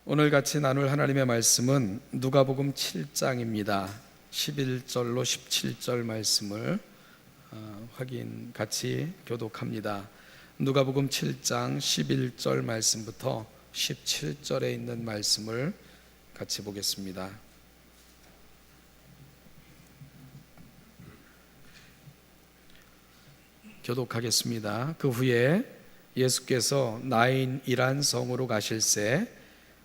오늘 같이 나눌 하나님의 말씀은 누가복음 7장입니다. 11절로 17절 말씀을 같이 교독합니다. 누가복음 7장 11절 말씀부터 17절에 있는 말씀을 같이 보겠습니다. 교독하겠습니다. 그 후에 예수께서 나인이란 성으로 가실새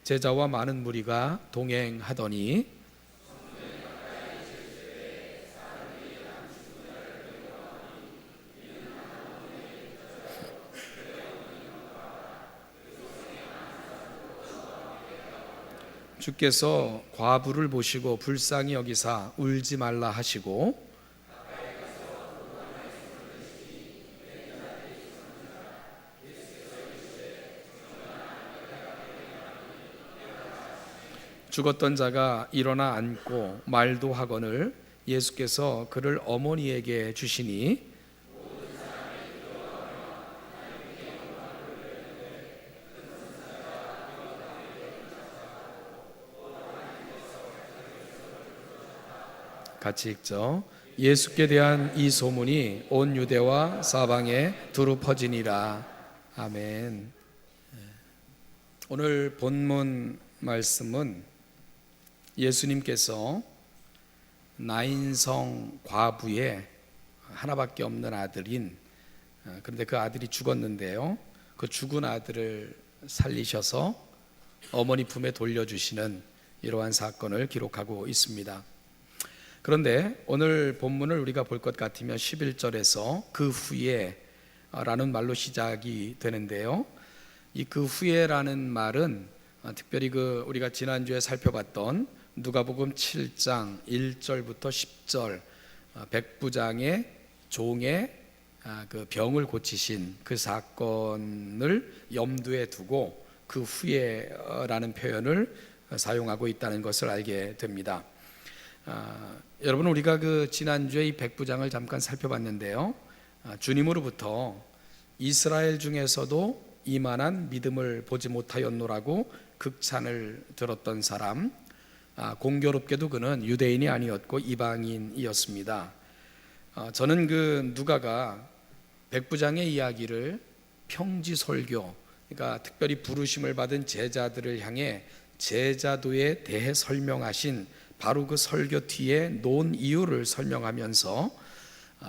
제자와 많은 무리가 동행하더니 주께서 과부를 보시고 불쌍히 여기사 울지 말라 하시고 죽었던 자가 일어나 앉고 말도 하거늘 예수께서 그를 어머니에게 주시니 같이 읽죠. 예수께 대한 이 소문이 온 유대와 사방에 두루 퍼지니라. 아멘. 오늘 본문 말씀은 예수님께서 나인성 과부의 하나밖에 없는 아들인, 그런데 그 아들이 죽었는데요, 그 죽은 아들을 살리셔서 어머니 품에 돌려주시는 이러한 사건을 기록하고 있습니다. 그런데 오늘 본문을 우리가 볼 것 같으면 11절에서 그 후에 라는 말로 시작이 되는데요, 이 그 후에라는 말은 특별히 우리가 지난주에 살펴봤던 누가복음 7장 1절부터 10절 백부장의 종의 그 병을 고치신 그 사건을 염두에 두고 그 후에라는 표현을 사용하고 있다는 것을 알게 됩니다. 여러분, 우리가 지난주에 이 백부장을 잠깐 살펴봤는데요, 주님으로부터 이스라엘 중에서도 이만한 믿음을 보지 못하였노라고 극찬을 들었던 사람, 공교롭게도 그는 유대인이 아니었고 이방인이었습니다. 저는 누가가 백부장의 이야기를 평지설교, 그러니까 특별히 부르심을 받은 제자들을 향해 제자도에 대해 설명하신 바로 그 설교 뒤에 놓은 이유를 설명하면서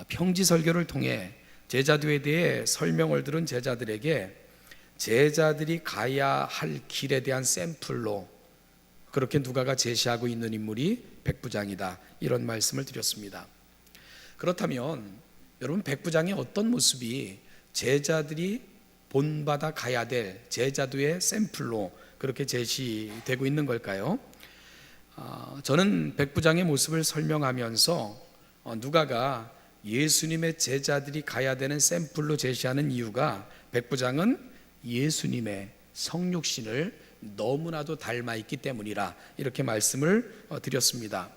평지설교를 통해 제자도에 대해 설명을 들은 제자들에게 제자들이 가야 할 길에 대한 샘플로 그렇게 누가가 제시하고 있는 인물이 백부장이다, 이런 말씀을 드렸습니다. 그렇다면 여러분, 백부장의 어떤 모습이 제자들이 본받아 가야 될 제자도의 샘플로 그렇게 제시되고 있는 걸까요? 저는 백부장의 모습을 설명하면서 누가가 예수님의 제자들이 가야 되는 샘플로 제시하는 이유가 백부장은 예수님의 성육신을 너무나도 닮아 있기 때문이라 이렇게 말씀을 드렸습니다.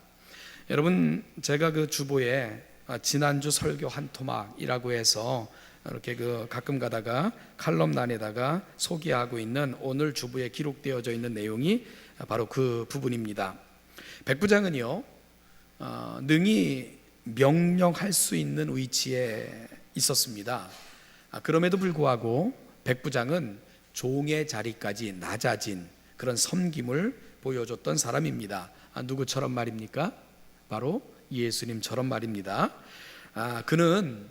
여러분, 제가 주보에 지난주 설교 한 토막이라고 해서 이렇게 가끔 가다가 칼럼란에다가 소개하고 있는 오늘 주보에 기록되어져 있는 내용이 바로 그 부분입니다. 백부장은요, 능히 명령할 수 있는 위치에 있었습니다. 그럼에도 불구하고 백부장은 종의 자리까지 낮아진 그런 섬김을 보여줬던 사람입니다. 누구처럼 말입니까? 바로 예수님처럼 말입니다. 그는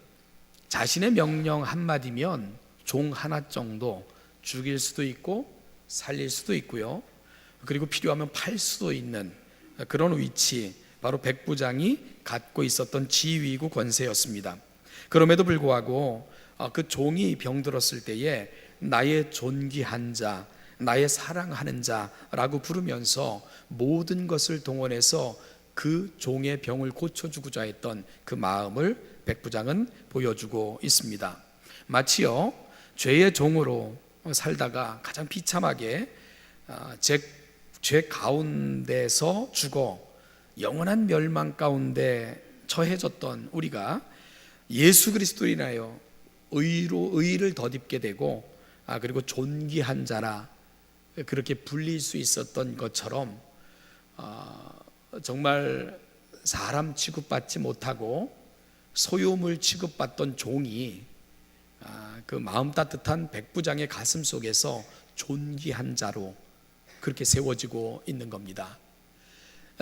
자신의 명령 한마디면 종 하나 정도 죽일 수도 있고 살릴 수도 있고요, 그리고 필요하면 팔 수도 있는 그런 위치, 바로 백부장이 갖고 있었던 지위이고 권세였습니다. 그럼에도 불구하고 그 종이 병들었을 때에 나의 존귀한 자, 나의 사랑하는 자라고 부르면서 모든 것을 동원해서 그 종의 병을 고쳐주고자 했던 그 마음을 백부장은 보여주고 있습니다. 마치요, 죄의 종으로 살다가 가장 비참하게 죄 가운데서 죽어 영원한 멸망 가운데 처해졌던 우리가 예수 그리스도로 인하여 의를 덧입게 되고 그리고 존귀한 자라 그렇게 불릴 수 있었던 것처럼 정말 사람 취급받지 못하고 소유물 취급받던 종이 그 마음 따뜻한 백부장의 가슴 속에서 존귀한 자로 그렇게 세워지고 있는 겁니다.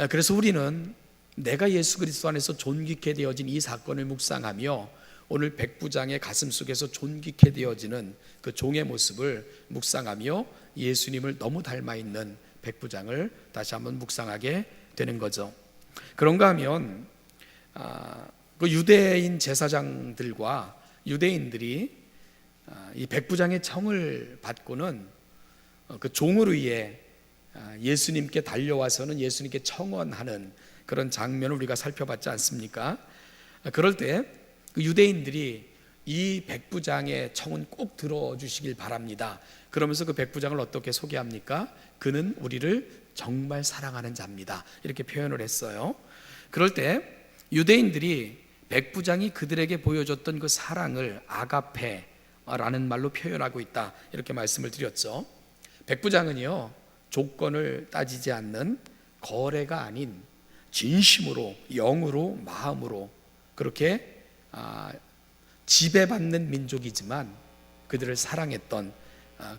그래서 우리는 내가 예수 그리스도 안에서 존귀케 되어진 이 사건을 묵상하며 오늘 백부장의 가슴 속에서 존귀케 되어지는 그 종의 모습을 묵상하며 예수님을 너무 닮아 있는 백부장을 다시 한번 묵상하게 되는 거죠. 그런가 하면 그 유대인 제사장들과 유대인들이 이 백부장의 청을 받고는 그 종을 위해 예수님께 달려와서는 예수님께 청원하는 그런 장면을 우리가 살펴봤지 않습니까? 그럴 때 그 유대인들이 이 백부장의 청은 꼭 들어주시길 바랍니다. 그러면서 그 백부장을 어떻게 소개합니까? 그는 우리를 정말 사랑하는 자입니다. 이렇게 표현을 했어요. 그럴 때 유대인들이 백부장이 그들에게 보여줬던 그 사랑을 아가페라는 말로 표현하고 있다, 이렇게 말씀을 드렸죠. 백부장은요, 조건을 따지지 않는 거래가 아닌 진심으로, 영으로, 마음으로 그렇게 지배받는 민족이지만 그들을 사랑했던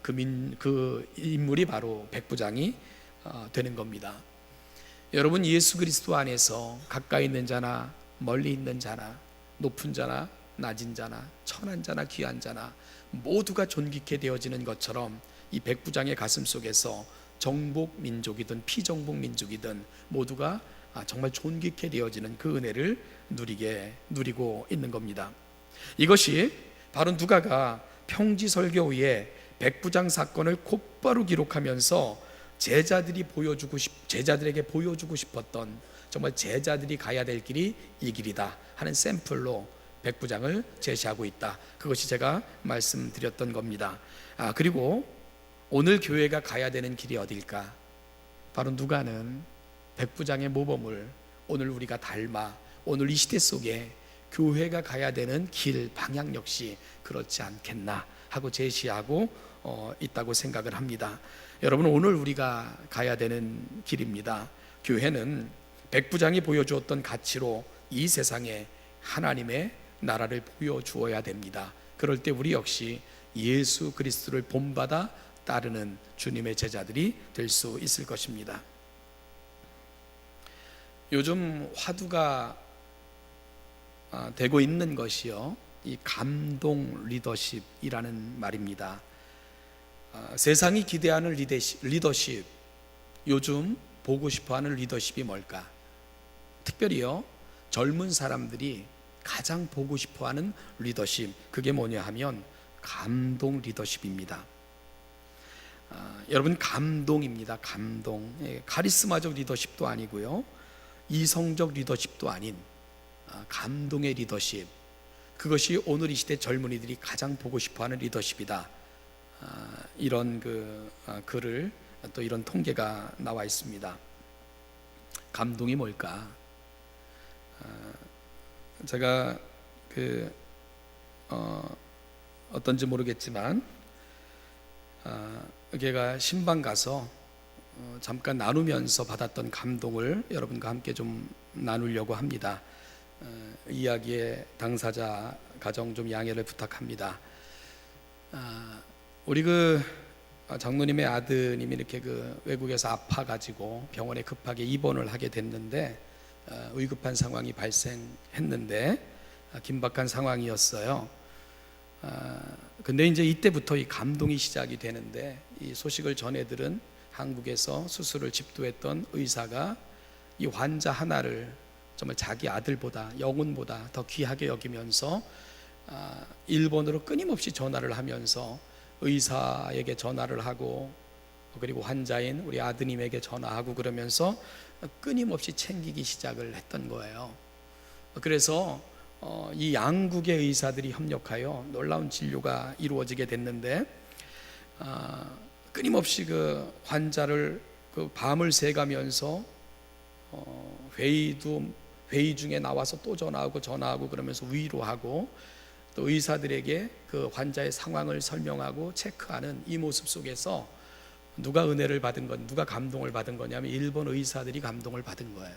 그 인물이 바로 백부장이 되는 겁니다. 여러분, 예수 그리스도 안에서 가까이 있는 자나 멀리 있는 자나 높은 자나 낮은 자나 천한 자나 귀한 자나 모두가 존귀케 되어지는 것처럼 이 백부장의 가슴 속에서 정복 민족이든 피정복 민족이든 모두가 정말 존귀케 되어지는 그 은혜를 누리고 있는 겁니다. 이것이 바로 누가가 평지설교 후에 백부장 사건을 곧바로 기록하면서 제자들에게 보여주고 싶었던, 정말 제자들이 가야 될 길이 이 길이다 하는 샘플로 백부장을 제시하고 있다. 그것이 제가 말씀드렸던 겁니다. 그리고 오늘 교회가 가야 되는 길이 어딜까? 바로 누가는 백부장의 모범을 오늘 우리가 닮아 오늘 이 시대 속에 교회가 가야 되는 길 방향 역시 그렇지 않겠나 하고 제시하고 있다고 생각을 합니다. 여러분, 오늘 우리가 가야 되는 길입니다. 교회는 백부장이 보여주었던 가치로 이 세상에 하나님의 나라를 보여주어야 됩니다. 그럴 때 우리 역시 예수 그리스도를 본받아 따르는 주님의 제자들이 될 수 있을 것입니다. 요즘 화두가 되고 있는 것이요, 이 감동 리더십이라는 말입니다. 세상이 기대하는 리더십, 요즘 보고 싶어하는 리더십이 뭘까? 특별히요, 젊은 사람들이 가장 보고 싶어하는 리더십, 그게 뭐냐 하면 감동 리더십입니다. 여러분, 감동입니다. 감동. 카리스마적 리더십도 아니고요, 이성적 리더십도 아닌 감동의 리더십, 그것이 오늘 이 시대 젊은이들이 가장 보고 싶어하는 리더십이다. 이런 글을 또 이런 통계가 나와 있습니다. 감동이 뭘까? 제가 어떤지 모르겠지만 걔가 신방 가서 잠깐 나누면서 받았던 감동을 여러분과 함께 좀 나누려고 합니다. 이야기의 당사자 가정 좀 양해를 부탁합니다. 우리 장로님의 아드님이 이렇게 외국에서 아파가지고 병원에 급하게 입원을 하게 됐는데 위급한 상황이 발생했는데 긴박한 상황이었어요. 근데 이제 이때부터 이 감동이 시작이 되는데, 이 소식을 전해들은 한국에서 수술을 집도했던 의사가 이 환자 하나를 정말 자기 아들보다, 영혼보다 더 귀하게 여기면서 일본으로 끊임없이 전화를 하면서 의사에게 전화를 하고, 그리고 환자인 우리 아드님에게 전화하고 그러면서 끊임없이 챙기기 시작을 했던 거예요. 그래서 이 양국의 의사들이 협력하여 놀라운 진료가 이루어지게 됐는데, 끊임없이 그 환자를 밤을 새가면서 회의 중에 나와서 또 전화하고 그러면서 위로하고, 또 의사들에게 그 환자의 상황을 설명하고 체크하는 이 모습 속에서 누가 은혜를 받은 건, 누가 감동을 받은 거냐면 일본 의사들이 감동을 받은 거예요.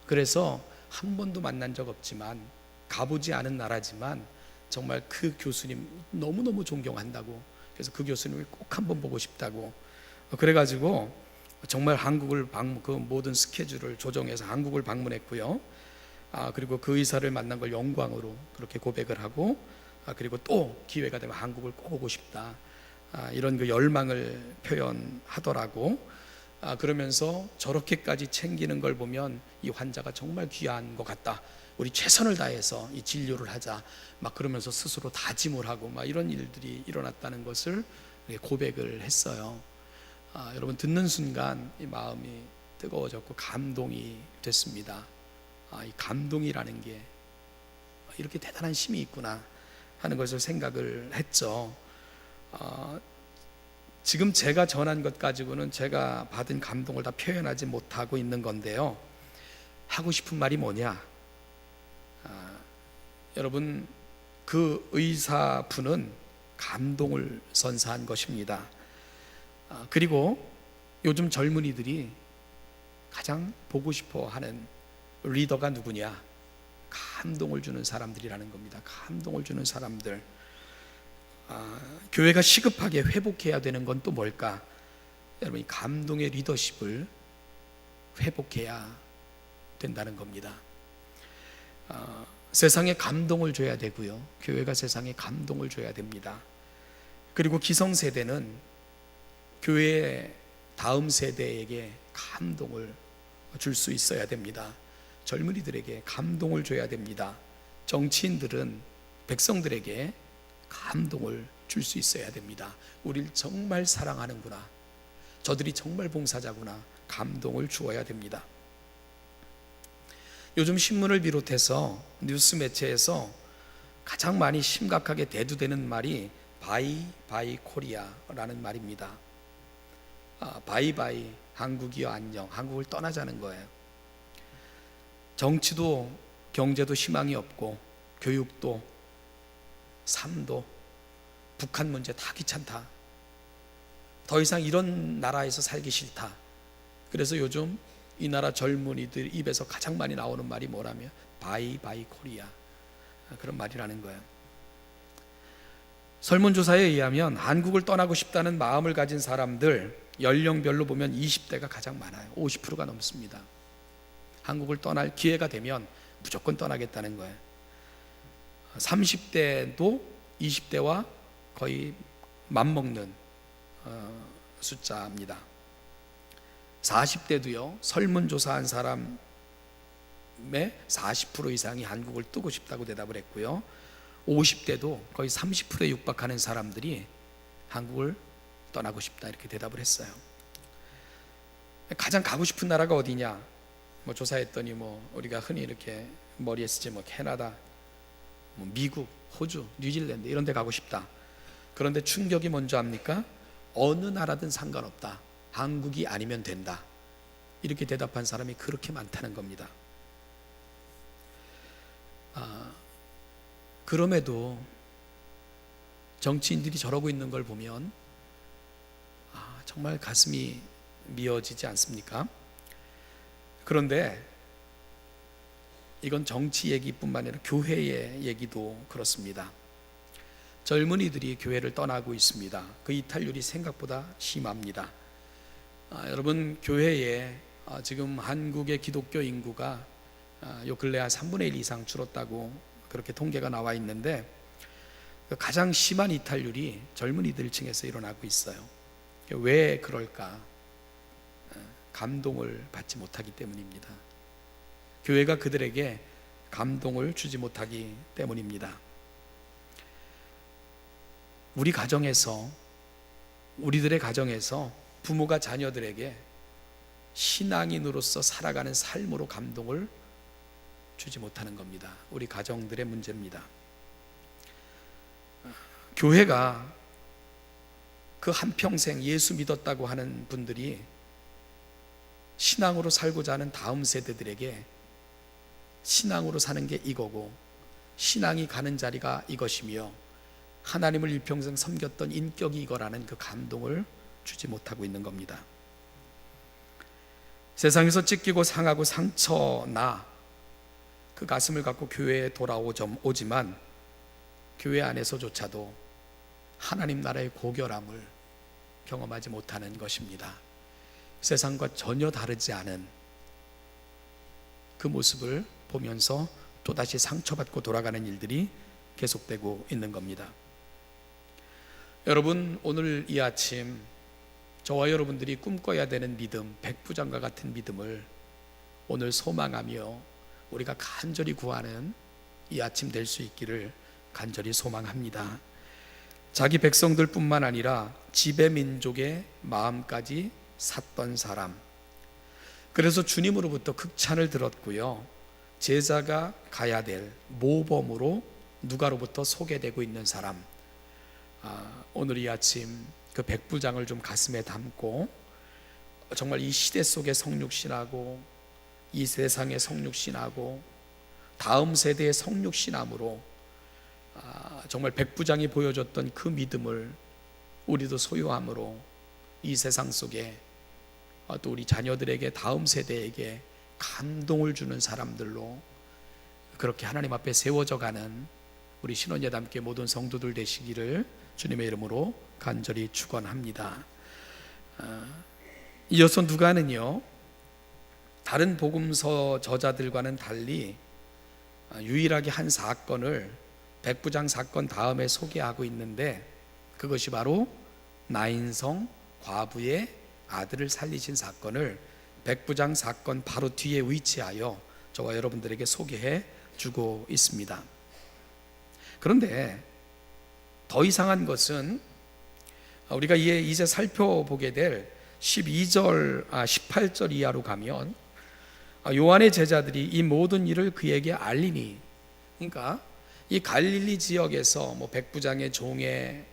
그래서 한 번도 만난 적 없지만, 가보지 않은 나라지만 정말 그 교수님 너무너무 존경한다고, 그래서 그 교수님을 꼭 한번 보고 싶다고, 그래가지고 정말 한국을 그 모든 스케줄을 조정해서 한국을 방문했고요. 그리고 그 의사를 만난 걸 영광으로 그렇게 고백을 하고, 그리고 또 기회가 되면 한국을 꼭 오고 싶다, 이런 그 열망을 표현하더라고. 그러면서 저렇게까지 챙기는 걸 보면 이 환자가 정말 귀한 것 같다, 우리 최선을 다해서 이 진료를 하자, 막 그러면서 스스로 다짐을 하고 막 이런 일들이 일어났다는 것을 고백을 했어요. 여러분, 듣는 순간 이 마음이 뜨거워졌고 감동이 됐습니다. 이 감동이라는 게 이렇게 대단한 힘이 있구나 하는 것을 생각을 했죠. 지금 제가 전한 것 가지고는 제가 받은 감동을 다 표현하지 못하고 있는 건데요, 하고 싶은 말이 뭐냐, 여러분, 그 의사분은 감동을 선사한 것입니다. 그리고 요즘 젊은이들이 가장 보고 싶어 하는 리더가 누구냐? 감동을 주는 사람들이라는 겁니다. 감동을 주는 사람들. 교회가 시급하게 회복해야 되는 건 또 뭘까? 여러분, 이 감동의 리더십을 회복해야 된다는 겁니다. 세상에 감동을 줘야 되고요, 교회가 세상에 감동을 줘야 됩니다. 그리고 기성세대는 교회의 다음 세대에게 감동을 줄 수 있어야 됩니다. 젊은이들에게 감동을 줘야 됩니다. 정치인들은 백성들에게 감동을 줄 수 있어야 됩니다. 우리를 정말 사랑하는구나, 저들이 정말 봉사자구나, 감동을 주어야 됩니다. 요즘 신문을 비롯해서 뉴스 매체에서 가장 많이 심각하게 대두되는 말이 바이 코리아라는 말입니다. 바이 한국이여 안녕, 한국을 떠나자는 거예요. 정치도 경제도 희망이 없고, 교육도 삶도 북한 문제 다 귀찮다, 더 이상 이런 나라에서 살기 싫다. 그래서 요즘 이 나라 젊은이들 입에서 가장 많이 나오는 말이 뭐라면 바이 코리아, 그런 말이라는 거예요. 설문조사에 의하면 한국을 떠나고 싶다는 마음을 가진 사람들 연령별로 보면 20대가 가장 많아요. 50%가 넘습니다. 한국을 떠날 기회가 되면 무조건 떠나겠다는 거예요. 30대도 20대와 거의 맞먹는 숫자입니다. 40대도요, 설문조사한 사람의 40% 이상이 한국을 뜨고 싶다고 대답을 했고요, 50대도 거의 30%에 육박하는 사람들이 한국을 떠나고 싶다, 이렇게 대답을 했어요. 가장 가고 싶은 나라가 어디냐? 조사했더니 우리가 흔히 이렇게 머리에 쓰지, 캐나다, 미국, 호주, 뉴질랜드 이런 데 가고 싶다. 그런데 충격이 뭔지 압니까? 어느 나라든 상관없다, 한국이 아니면 된다, 이렇게 대답한 사람이 그렇게 많다는 겁니다. 그럼에도 정치인들이 저러고 있는 걸 보면 정말 가슴이 미어지지 않습니까? 그런데 이건 정치 얘기뿐만 아니라 교회의 얘기도 그렇습니다. 젊은이들이 교회를 떠나고 있습니다. 그 이탈률이 생각보다 심합니다. 여러분, 교회에 지금 한국의 기독교 인구가 요 근래 한 3분의 1 이상 줄었다고 그렇게 통계가 나와 있는데, 가장 심한 이탈률이 젊은이들 층에서 일어나고 있어요. 왜 그럴까? 감동을 받지 못하기 때문입니다. 교회가 그들에게 감동을 주지 못하기 때문입니다. 우리들의 가정에서 부모가 자녀들에게 신앙인으로서 살아가는 삶으로 감동을 주지 못하는 겁니다. 우리 가정들의 문제입니다. 교회가 그 한평생 예수 믿었다고 하는 분들이 신앙으로 살고자 하는 다음 세대들에게 신앙으로 사는 게 이거고, 신앙이 가는 자리가 이것이며, 하나님을 일평생 섬겼던 인격이 이거라는 그 감동을 주지 못하고 있는 겁니다. 세상에서 찢기고 상하고 상처나 그 가슴을 갖고 교회에 돌아오지만 교회 안에서조차도 하나님 나라의 고결함을 경험하지 못하는 것입니다. 세상과 전혀 다르지 않은 그 모습을 보면서 또다시 상처받고 돌아가는 일들이 계속되고 있는 겁니다. 여러분, 오늘 이 아침 저와 여러분들이 꿈꿔야 되는 믿음, 백부장과 같은 믿음을 오늘 소망하며 우리가 간절히 구하는 이 아침 될 수 있기를 간절히 소망합니다. 자기 백성들뿐만 아니라 지배 민족의 마음까지 샀던 사람, 그래서 주님으로부터 극찬을 들었고요, 제자가 가야 될 모범으로 누가로부터 소개되고 있는 사람, 오늘 이 아침 그 백부장을 좀 가슴에 담고 정말 이 시대 속의 성육신하고 이 세상의 성육신하고 다음 세대의 성육신함으로 정말 백부장이 보여줬던 그 믿음을 우리도 소유함으로 이 세상 속에 또 우리 자녀들에게, 다음 세대에게 감동을 주는 사람들로 그렇게 하나님 앞에 세워져 가는 우리 신원예담교회 모든 성도들 되시기를 주님의 이름으로 간절히 축원합니다. 이어서 누가는요, 다른 복음서 저자들과는 달리 유일하게 한 사건을 백부장 사건 다음에 소개하고 있는데, 그것이 바로 나인성 과부의 아들을 살리신 사건을 백부장 사건 바로 뒤에 위치하여 저와 여러분들에게 소개해 주고 있습니다. 그런데 더 이상한 것은 우리가 이제 살펴보게 될 18절 이하로 가면 요한의 제자들이 이 모든 일을 그에게 알리니, 그러니까 이 갈릴리 지역에서 백부장의 종의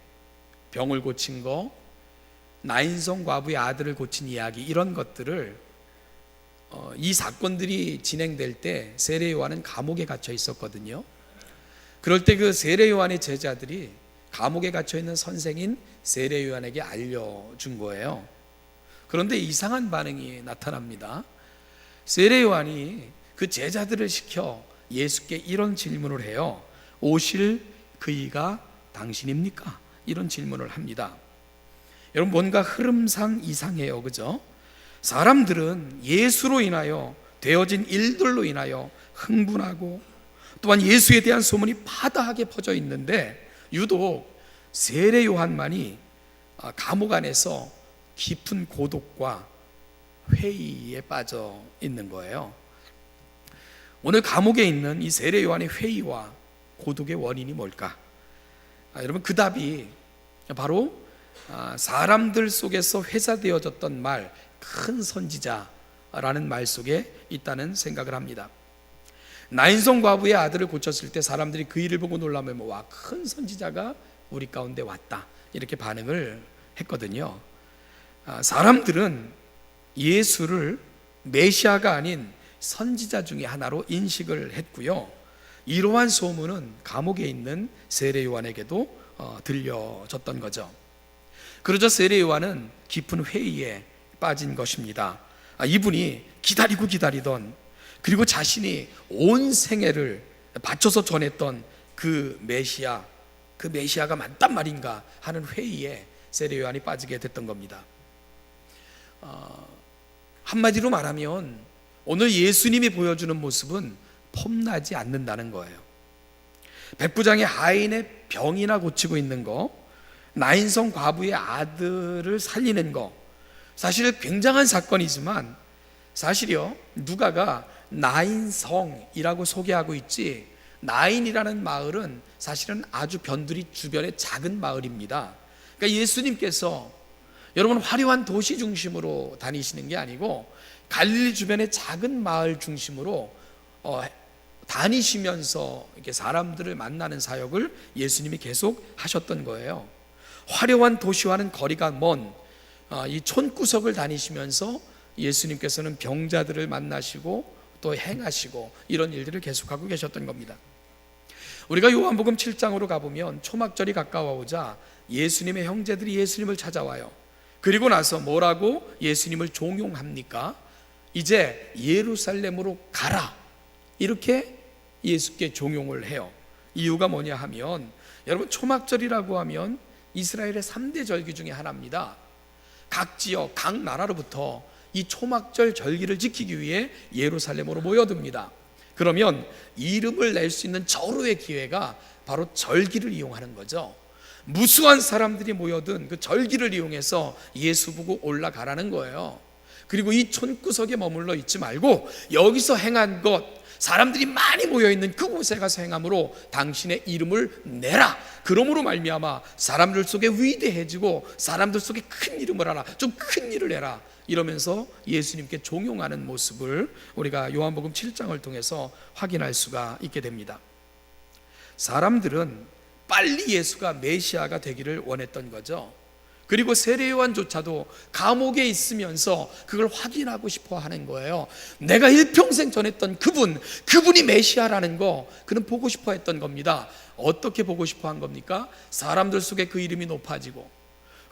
병을 고친 거, 나인성 과부의 아들을 고친 이야기, 이런 것들을 이 사건들이 진행될 때 세례 요한은 감옥에 갇혀 있었거든요. 그럴 때 그 세례 요한의 제자들이 감옥에 갇혀 있는 선생인 세례 요한에게 알려준 거예요. 그런데 이상한 반응이 나타납니다. 세례 요한이 그 제자들을 시켜 예수께 이런 질문을 해요. 오실 그이가 당신입니까? 이런 질문을 합니다. 여러분, 뭔가 흐름상 이상해요, 그죠? 사람들은 예수로 인하여 되어진 일들로 인하여 흥분하고 또한 예수에 대한 소문이 파다하게 퍼져 있는데, 유독 세례 요한만이 감옥 안에서 깊은 고독과 회의에 빠져 있는 거예요. 오늘 감옥에 있는 이 세례 요한의 회의와 고독의 원인이 뭘까? 여러분, 그 답이 바로 사람들 속에서 회자되어졌던 말, 큰 선지자라는 말 속에 있다는 생각을 합니다. 나인성 과부의 아들을 고쳤을 때 사람들이 그 일을 보고 놀라며 와, 큰 선지자가 우리 가운데 왔다, 이렇게 반응을 했거든요. 사람들은 예수를 메시아가 아닌 선지자 중에 하나로 인식을 했고요, 이러한 소문은 감옥에 있는 세례 요한에게도 들려졌던 거죠. 그러자 세례 요한은 깊은 회의에 빠진 것입니다. 이분이 기다리고 기다리던, 그리고 자신이 온 생애를 바쳐서 전했던 그 메시아가 맞단 말인가 하는 회의에 세례 요한이 빠지게 됐던 겁니다. 한마디로 말하면 오늘 예수님이 보여주는 모습은 폼나지 않는다는 거예요. 백부장의 하인의 병이나 고치고 있는 거, 나인성 과부의 아들을 살리는 거, 사실 굉장한 사건이지만 사실요, 누가가 나인성이라고 소개하고 있지, 나인이라는 마을은 사실은 아주 변두리 주변의 작은 마을입니다. 그러니까 예수님께서 여러분 화려한 도시 중심으로 다니시는 게 아니고 갈릴리 주변의 작은 마을 중심으로 다니시면서 이렇게 사람들을 만나는 사역을 예수님이 계속 하셨던 거예요. 화려한 도시와는 거리가 먼 이 촌구석을 다니시면서 예수님께서는 병자들을 만나시고 또 행하시고 이런 일들을 계속하고 계셨던 겁니다. 우리가 요한복음 7장으로 가보면 초막절이 가까워오자 예수님의 형제들이 예수님을 찾아와요. 그리고 나서 뭐라고 예수님을 종용합니까? 이제 예루살렘으로 가라, 이렇게 예수께 종용을 해요. 이유가 뭐냐 하면, 여러분, 초막절이라고 하면 이스라엘의 3대 절기 중에 하나입니다. 각 지역, 각 나라로부터 이 초막절 절기를 지키기 위해 예루살렘으로 모여듭니다. 그러면 이름을 낼 수 있는 절호의 기회가 바로 절기를 이용하는 거죠. 무수한 사람들이 모여든 그 절기를 이용해서 예수 보고 올라가라는 거예요. 그리고 이 촌구석에 머물러 있지 말고 여기서 행한 것, 사람들이 많이 모여있는 그곳에 가서 행함으로 당신의 이름을 내라. 그러므로 말미암아 사람들 속에 위대해지고 사람들 속에 큰 이름을 하라, 좀 큰 일을 해라, 이러면서 예수님께 종용하는 모습을 우리가 요한복음 7장을 통해서 확인할 수가 있게 됩니다. 사람들은 빨리 예수가 메시아가 되기를 원했던 거죠. 그리고 세례요한조차도 감옥에 있으면서 그걸 확인하고 싶어 하는 거예요. 내가 일평생 전했던 그분이 메시아라는 거, 그는 보고 싶어 했던 겁니다. 어떻게 보고 싶어 한 겁니까? 사람들 속에 그 이름이 높아지고,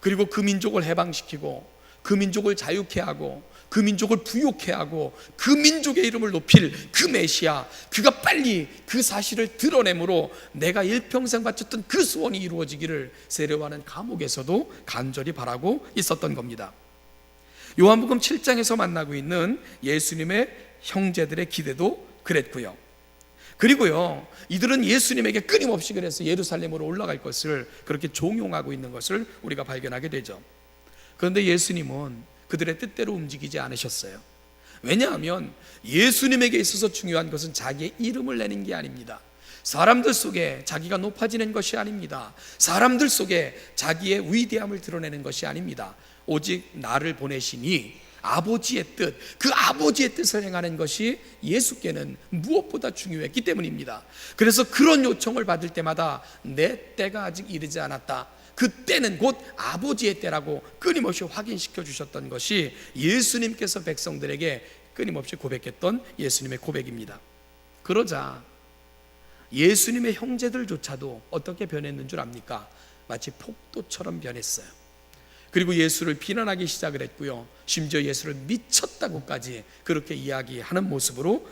그리고 그 민족을 해방시키고, 그 민족을 자유케 하고, 그 민족을 부욕케 하고, 그 민족의 이름을 높일 그 메시아, 그가 빨리 그 사실을 드러내므로 내가 일평생 바쳤던 그 소원이 이루어지기를 세례요한은 감옥에서도 간절히 바라고 있었던 겁니다. 요한복음 7장에서 만나고 있는 예수님의 형제들의 기대도 그랬고요. 그리고요, 이들은 예수님에게 끊임없이 그래서 예루살렘으로 올라갈 것을 그렇게 종용하고 있는 것을 우리가 발견하게 되죠. 그런데 예수님은 그들의 뜻대로 움직이지 않으셨어요. 왜냐하면 예수님에게 있어서 중요한 것은 자기의 이름을 내는 게 아닙니다. 사람들 속에 자기가 높아지는 것이 아닙니다. 사람들 속에 자기의 위대함을 드러내는 것이 아닙니다. 오직 나를 보내시니 아버지의 뜻, 그 아버지의 뜻을 행하는 것이 예수께는 무엇보다 중요했기 때문입니다. 그래서 그런 요청을 받을 때마다 내 때가 아직 이르지 않았다, 그 때는 곧 아버지의 때라고 끊임없이 확인시켜 주셨던 것이 예수님께서 백성들에게 끊임없이 고백했던 예수님의 고백입니다. 그러자 예수님의 형제들조차도 어떻게 변했는 줄 압니까? 마치 폭도처럼 변했어요. 그리고 예수를 비난하기 시작을 했고요, 심지어 예수를 미쳤다고까지 그렇게 이야기하는 모습으로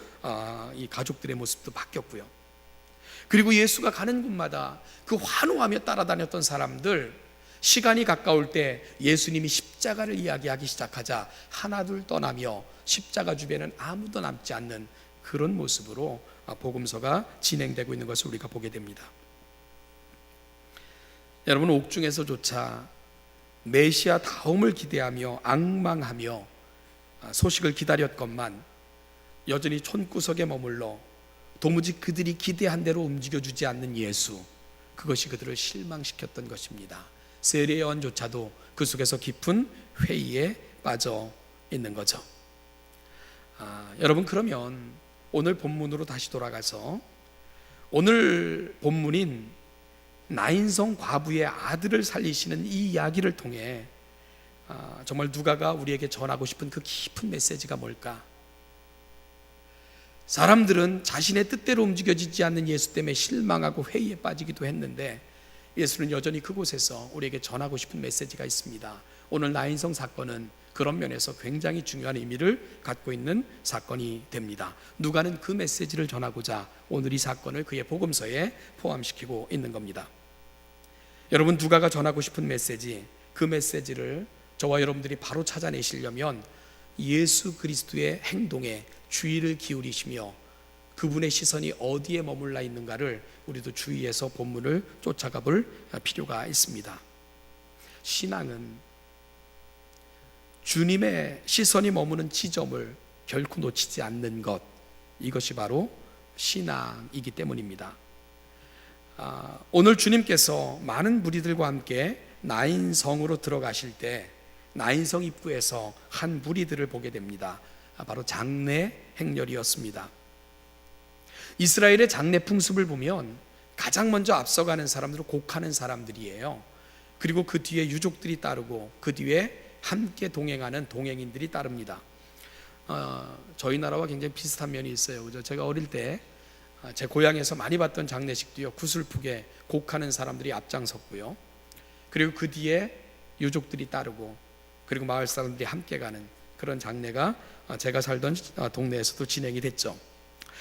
이 가족들의 모습도 바뀌었고요. 그리고 예수가 가는 곳마다 그 환호하며 따라다녔던 사람들, 시간이 가까울 때 예수님이 십자가를 이야기하기 시작하자 하나둘 떠나며 십자가 주변에는 아무도 남지 않는 그런 모습으로 복음서가 진행되고 있는 것을 우리가 보게 됩니다. 여러분, 옥중에서조차 메시아 다움을 기대하며 앙망하며 소식을 기다렸건만 여전히 촌구석에 머물러 도무지 그들이 기대한 대로 움직여주지 않는 예수, 그것이 그들을 실망시켰던 것입니다. 세례요한조차도 그 속에서 깊은 회의에 빠져 있는 거죠. 여러분, 그러면 오늘 본문으로 다시 돌아가서 오늘 본문인 나인성 과부의 아들을 살리시는 이 이야기를 통해 정말 누가가 우리에게 전하고 싶은 그 깊은 메시지가 뭘까? 사람들은 자신의 뜻대로 움직여지지 않는 예수 때문에 실망하고 회의에 빠지기도 했는데 예수는 여전히 그곳에서 우리에게 전하고 싶은 메시지가 있습니다. 오늘 나인성 사건은 그런 면에서 굉장히 중요한 의미를 갖고 있는 사건이 됩니다. 누가는 그 메시지를 전하고자 오늘 이 사건을 그의 복음서에 포함시키고 있는 겁니다. 여러분, 누가가 전하고 싶은 메시지, 그 메시지를 저와 여러분들이 바로 찾아내시려면 예수 그리스도의 행동에 주의를 기울이시며 그분의 시선이 어디에 머물러 있는가를 우리도 주의해서 본문을 쫓아가 볼 필요가 있습니다. 신앙은 주님의 시선이 머무는 지점을 결코 놓치지 않는 것, 이것이 바로 신앙이기 때문입니다. 오늘 주님께서 많은 무리들과 함께 나인성으로 들어가실 때 나인성 입구에서 한 무리들을 보게 됩니다. 바로 장례 행렬이었습니다. 이스라엘의 장례 풍습을 보면 가장 먼저 앞서가는 사람들은 곡하는 사람들이에요. 그리고 그 뒤에 유족들이 따르고 그 뒤에 함께 동행하는 동행인들이 따릅니다. 저희 나라와 굉장히 비슷한 면이 있어요. 그죠? 제가 어릴 때 제 고향에서 많이 봤던 장례식도요, 구슬프게 곡하는 사람들이 앞장섰고요, 그리고 그 뒤에 유족들이 따르고 그리고 마을 사람들이 함께 가는 그런 장례가 제가 살던 동네에서도 진행이 됐죠.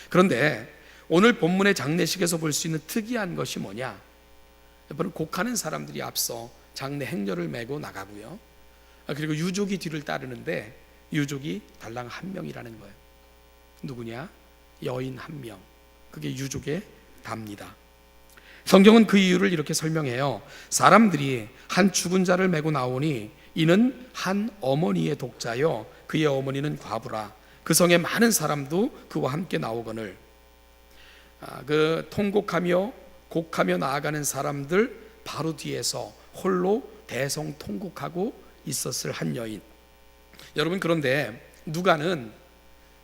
그런데 오늘 본문의 장례식에서 볼 수 있는 특이한 것이 뭐냐? 여러분, 곡하는 사람들이 앞서 장례 행렬을 메고 나가고요, 그리고 유족이 뒤를 따르는데 유족이 달랑 한 명이라는 거예요. 누구냐? 여인 한 명. 그게 유족의 답니다. 성경은 그 이유를 이렇게 설명해요. 사람들이 한 죽은 자를 메고 나오니 이는 한 어머니의 독자요 그의 어머니는 과부라. 그 성에 많은 사람도 그와 함께 나오거늘. 그 통곡하며 곡하며 나아가는 사람들 바로 뒤에서 홀로 대성통곡하고 있었을 한 여인. 여러분, 그런데 누가는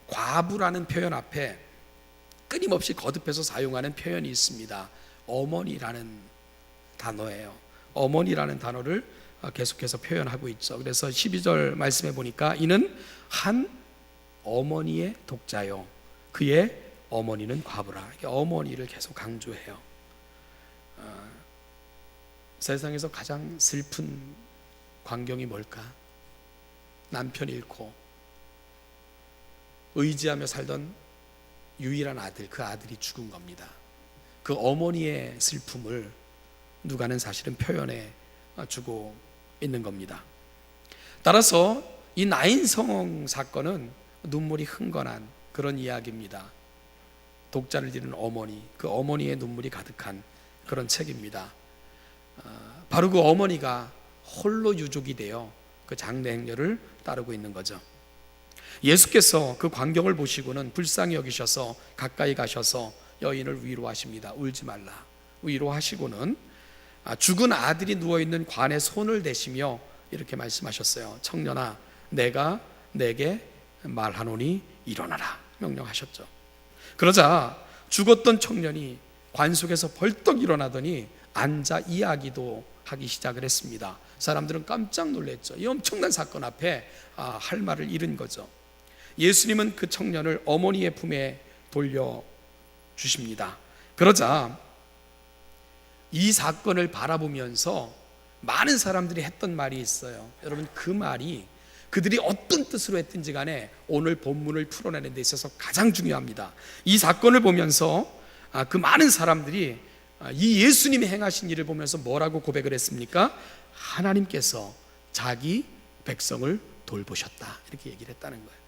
과부라는 표현 앞에 끊임없이 거듭해서 사용하는 표현이 있습니다. 어머니라는 단어예요. 어머니라는 단어를 계속해서 표현하고 있죠. 그래서 12절 말씀해 보니까 이는 한 어머니의 독자요 그의 어머니는 과부라. 어머니를 계속 강조해요. 세상에서 가장 슬픈 광경이 뭘까? 남편 잃고 의지하며 살던 유일한 아들, 그 아들이 죽은 겁니다. 그 어머니의 슬픔을 누가는 사실은 표현해 주고 있는 겁니다. 따라서 이 나인성 사건은 눈물이 흥건한 그런 이야기입니다. 독자를 잃은 어머니, 그 어머니의 눈물이 가득한 그런 책입니다. 바로 그 어머니가 홀로 유족이 되어 그 장례 행렬을 따르고 있는 거죠. 예수께서 그 광경을 보시고는 불쌍히 여기셔서 가까이 가셔서 여인을 위로하십니다. 울지 말라. 위로하시고는 죽은 아들이 누워있는 관에 손을 대시며 이렇게 말씀하셨어요. 청년아, 내가 내게 말하노니 일어나라 명령하셨죠. 그러자 죽었던 청년이 관 속에서 벌떡 일어나더니 앉아 이야기도 하기 시작을 했습니다. 사람들은 깜짝 놀랐죠. 이 엄청난 사건 앞에 할 말을 잃은 거죠. 예수님은 그 청년을 어머니의 품에 돌려주십니다. 그러자 이 사건을 바라보면서 많은 사람들이 했던 말이 있어요. 여러분, 그 말이 그들이 어떤 뜻으로 했든지 간에 오늘 본문을 풀어내는 데 있어서 가장 중요합니다. 이 사건을 보면서 그 많은 사람들이 이 예수님이 행하신 일을 보면서 뭐라고 고백을 했습니까? 하나님께서 자기 백성을 돌보셨다, 이렇게 얘기를 했다는 거예요.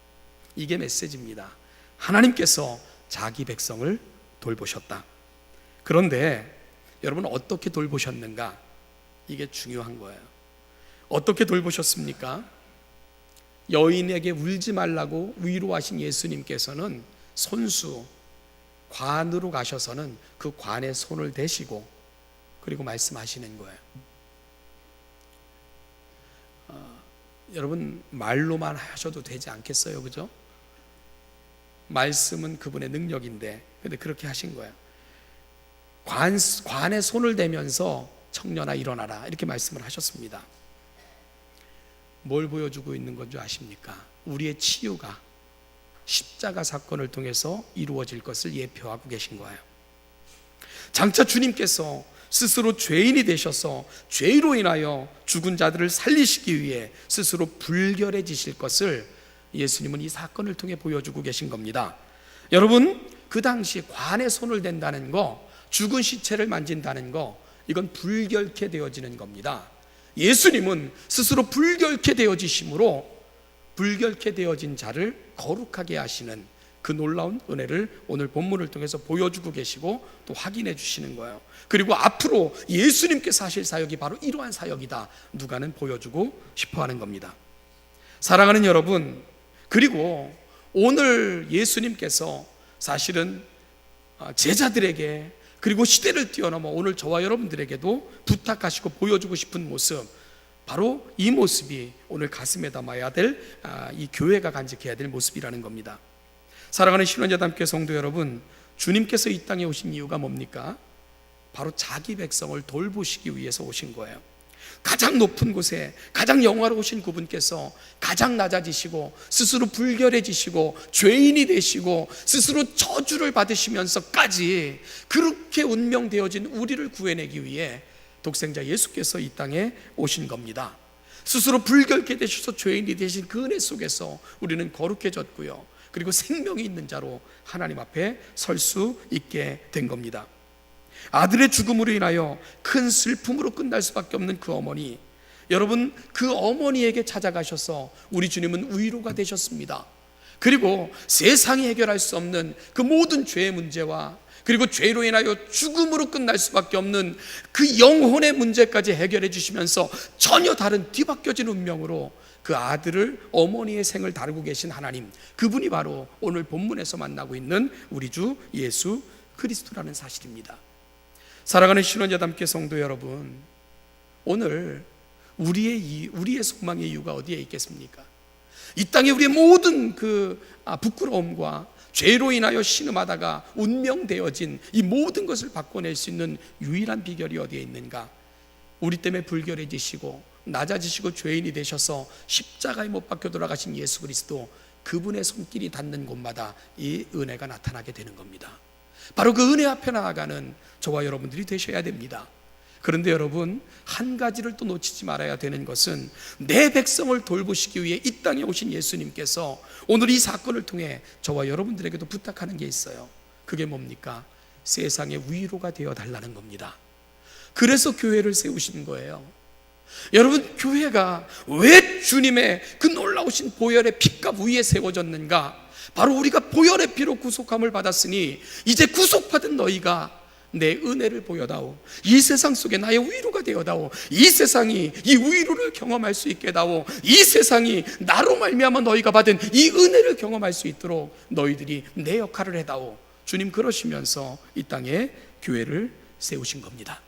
이게 메시지입니다. 하나님께서 자기 백성을 돌보셨다. 그런데 여러분, 어떻게 돌보셨는가? 이게 중요한 거예요. 어떻게 돌보셨습니까? 여인에게 울지 말라고 위로하신 예수님께서는 손수 관으로 가셔서는 그 관에 손을 대시고 그리고 말씀하시는 거예요. 여러분, 말로만 하셔도 되지 않겠어요? 그죠? 말씀은 그분의 능력인데, 근데 그렇게 하신 거예요. 관에 손을 대면서 청년아 일어나라, 이렇게 말씀을 하셨습니다. 뭘 보여주고 있는 건지 아십니까? 우리의 치유가 십자가 사건을 통해서 이루어질 것을 예표하고 계신 거예요. 장차 주님께서 스스로 죄인이 되셔서 죄로 인하여 죽은 자들을 살리시기 위해 스스로 불결해지실 것을 예수님은 이 사건을 통해 보여주고 계신 겁니다. 여러분, 그 당시 관에 손을 댄다는 거, 죽은 시체를 만진다는 거, 이건 불결케 되어지는 겁니다. 예수님은 스스로 불결케 되어지심으로 불결케 되어진 자를 거룩하게 하시는 그 놀라운 은혜를 오늘 본문을 통해서 보여주고 계시고 또 확인해 주시는 거예요. 그리고 앞으로 예수님께서 하실 사역이 바로 이러한 사역이다, 누가는 보여주고 싶어하는 겁니다. 사랑하는 여러분, 그리고 오늘 예수님께서 사실은 제자들에게 그리고 시대를 뛰어넘어 오늘 저와 여러분들에게도 부탁하시고 보여주고 싶은 모습, 바로 이 모습이 오늘 가슴에 담아야 될, 이 교회가 간직해야 될 모습이라는 겁니다. 사랑하는 신원자담교회 성도 여러분, 주님께서 이 땅에 오신 이유가 뭡니까? 바로 자기 백성을 돌보시기 위해서 오신 거예요. 가장 높은 곳에 가장 영화로우신 그분께서 가장 낮아지시고 스스로 불결해지시고 죄인이 되시고 스스로 저주를 받으시면서까지 그렇게 운명되어진 우리를 구해내기 위해 독생자 예수께서 이 땅에 오신 겁니다. 스스로 불결케 되셔서 죄인이 되신 그 은혜 속에서 우리는 거룩해졌고요, 그리고 생명이 있는 자로 하나님 앞에 설 수 있게 된 겁니다. 아들의 죽음으로 인하여 큰 슬픔으로 끝날 수밖에 없는 그 어머니, 여러분, 그 어머니에게 찾아가셔서 우리 주님은 위로가 되셨습니다. 그리고 세상이 해결할 수 없는 그 모든 죄의 문제와, 그리고 죄로 인하여 죽음으로 끝날 수밖에 없는 그 영혼의 문제까지 해결해 주시면서 전혀 다른 뒤바뀌어진 운명으로 그 아들을, 어머니의 생을 다루고 계신 하나님, 그분이 바로 오늘 본문에서 만나고 있는 우리 주 예수 그리스도라는 사실입니다. 사랑하는 신원여담교 성도 여러분, 오늘 우리의 소망의 이유가 어디에 있겠습니까? 이 땅에 우리의 모든 그 부끄러움과 죄로 인하여 신음하다가 운명되어진 이 모든 것을 바꿔낼 수 있는 유일한 비결이 어디에 있는가? 우리 때문에 불결해지시고 낮아지시고 죄인이 되셔서 십자가에 못 박혀 돌아가신 예수 그리스도, 그분의 손길이 닿는 곳마다 이 은혜가 나타나게 되는 겁니다. 바로 그 은혜 앞에 나아가는 저와 여러분들이 되셔야 됩니다. 그런데 여러분, 한 가지를 또 놓치지 말아야 되는 것은, 내 백성을 돌보시기 위해 이 땅에 오신 예수님께서 오늘 이 사건을 통해 저와 여러분들에게도 부탁하는 게 있어요. 그게 뭡니까? 세상의 위로가 되어 달라는 겁니다. 그래서 교회를 세우신 거예요. 여러분, 교회가 왜 주님의 그 놀라우신 보혈의 피값 위에 세워졌는가? 바로 우리가 보혈의 피로 구속함을 받았으니 이제 구속받은 너희가 내 은혜를 보여다오, 이 세상 속에 나의 위로가 되어다오, 이 세상이 이 위로를 경험할 수 있게 다오, 이 세상이 나로 말미암아 너희가 받은 이 은혜를 경험할 수 있도록 너희들이 내 역할을 해다오. 주님 그러시면서 이 땅에 교회를 세우신 겁니다.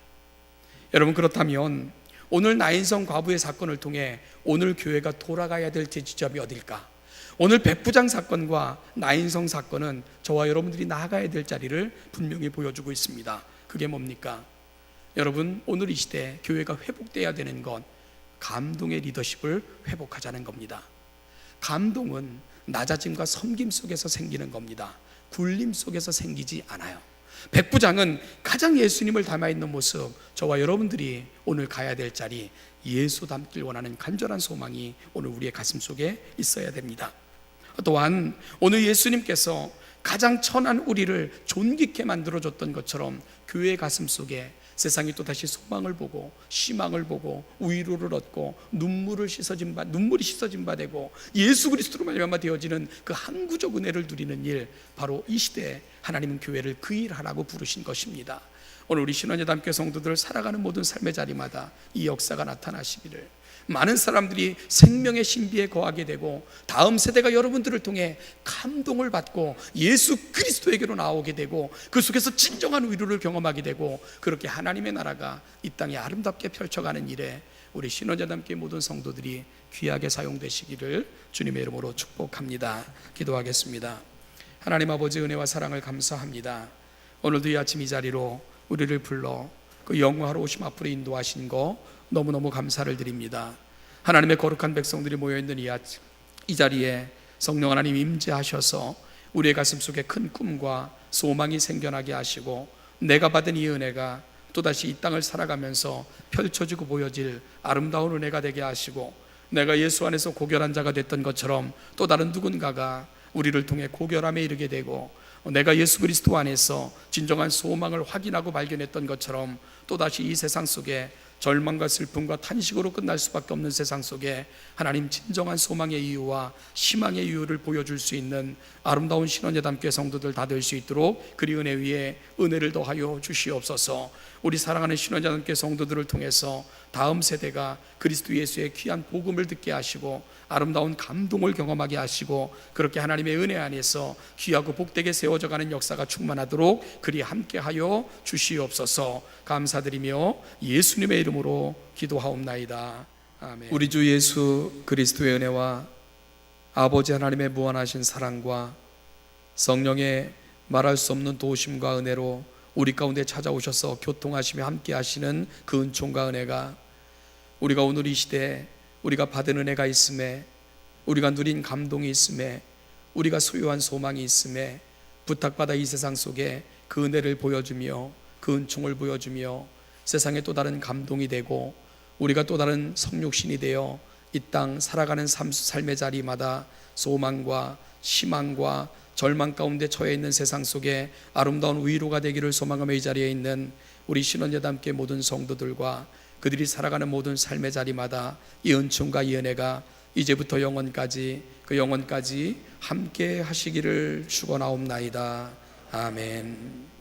여러분, 그렇다면 오늘 나인성 과부의 사건을 통해 오늘 교회가 돌아가야 될 지점이 어딜까? 오늘 백부장 사건과 나인성 사건은 저와 여러분들이 나아가야 될 자리를 분명히 보여주고 있습니다. 그게 뭡니까? 여러분, 오늘 이 시대 교회가 회복돼야 되는 건 감동의 리더십을 회복하자는 겁니다. 감동은 낮아짐과 섬김 속에서 생기는 겁니다. 굴림 속에서 생기지 않아요. 백부장은 가장 예수님을 닮아있는 모습, 저와 여러분들이 오늘 가야 될 자리, 예수 닮길 원하는 간절한 소망이 오늘 우리의 가슴 속에 있어야 됩니다. 또한 오늘 예수님께서 가장 천한 우리를 존귀케 만들어줬던 것처럼 교회의 가슴 속에 세상이 또다시 소망을 보고 희망을 보고 위로를 얻고 눈물이 씻어진 바 되고 예수 그리스도로 말미암아 되어지는 그 항구적 은혜를 누리는 일, 바로 이 시대에 하나님은 교회를 그 일하라고 부르신 것입니다. 오늘 우리 신원여담교 성도들 살아가는 모든 삶의 자리마다 이 역사가 나타나시기를, 많은 사람들이 생명의 신비에 거하게 되고 다음 세대가 여러분들을 통해 감동을 받고 예수 그리스도에게로 나오게 되고 그 속에서 진정한 위로를 경험하게 되고, 그렇게 하나님의 나라가 이 땅에 아름답게 펼쳐가는 일에 우리 신원여담교회 모든 성도들이 귀하게 사용되시기를 주님의 이름으로 축복합니다. 기도하겠습니다. 하나님 아버지, 은혜와 사랑을 감사합니다. 오늘도 이 아침 이 자리로 우리를 불러 그 영화로 오심 앞으로 인도하신 거 너무너무 감사를 드립니다. 하나님의 거룩한 백성들이 모여있는 이 자리에 성령 하나님 임재하셔서 우리의 가슴 속에 큰 꿈과 소망이 생겨나게 하시고, 내가 받은 이 은혜가 또다시 이 땅을 살아가면서 펼쳐지고 보여질 아름다운 은혜가 되게 하시고, 내가 예수 안에서 고결한 자가 됐던 것처럼 또 다른 누군가가 우리를 통해 고결함에 이르게 되고, 내가 예수 그리스도 안에서 진정한 소망을 확인하고 발견했던 것처럼 또다시 이 세상 속에 절망과 슬픔과 탄식으로 끝날 수밖에 없는 세상 속에 하나님 진정한 소망의 이유와 희망의 이유를 보여줄 수 있는 아름다운 신원여담교회 성도들 다 될 수 있도록 그리 은혜 위에 은혜를 더하여 주시옵소서. 우리 사랑하는 신원여담교회 성도들을 통해서 다음 세대가 그리스도 예수의 귀한 복음을 듣게 하시고 아름다운 감동을 경험하게 하시고, 그렇게 하나님의 은혜 안에서 귀하고 복되게 세워져가는 역사가 충만하도록 그리 함께하여 주시옵소서. 감사드리며 예수님의 이름으로 기도하옵나이다. 아멘. 우리 주 예수 그리스도의 은혜와 아버지 하나님의 무한하신 사랑과 성령의 말할 수 없는 도우심과 은혜로 우리 가운데 찾아오셔서 교통하시며 함께 하시는 그 은총과 은혜가, 우리가 오늘 이 시대에 우리가 받은 은혜가 있음에, 우리가 누린 감동이 있음에, 우리가 소유한 소망이 있음에 부탁받아 이 세상 속에 그 은혜를 보여주며 그 은총을 보여주며 세상에 또 다른 감동이 되고 우리가 또 다른 성육신이 되어 이 땅 살아가는 삶의 자리마다 소망과 희망과 절망 가운데 처해 있는 세상 속에 아름다운 위로가 되기를 소망하며 이 자리에 있는 우리 신원예담교회 모든 성도들과 그들이 살아가는 모든 삶의 자리마다 이 은총과 이 은혜가 이제부터 영원까지 그 영원까지 함께 하시기를 축원하옵나이다. 아멘.